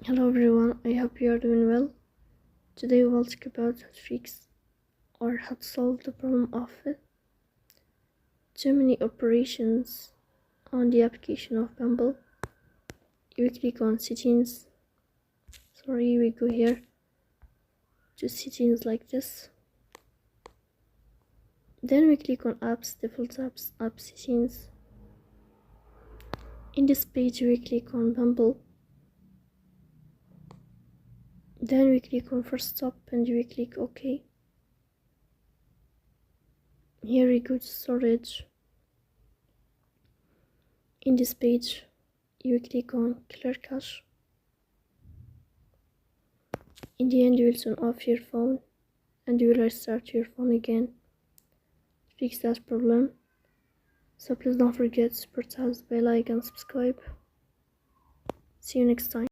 Hello everyone, I hope you are doing well. Today we will talk about how to fix or how to solve the problem of too many operations on the application of Bumble. We click on settings. We go here to settings like this. Then we click on apps, default apps, app settings. In this page we click on Bumble. Then we click on first stop and we click OK. Here we go to storage. In this page you click on clear cache. In the end you will turn off your phone and you will restart your phone again to fix that problem. So please don't forget to support us by like and subscribe. See you next time.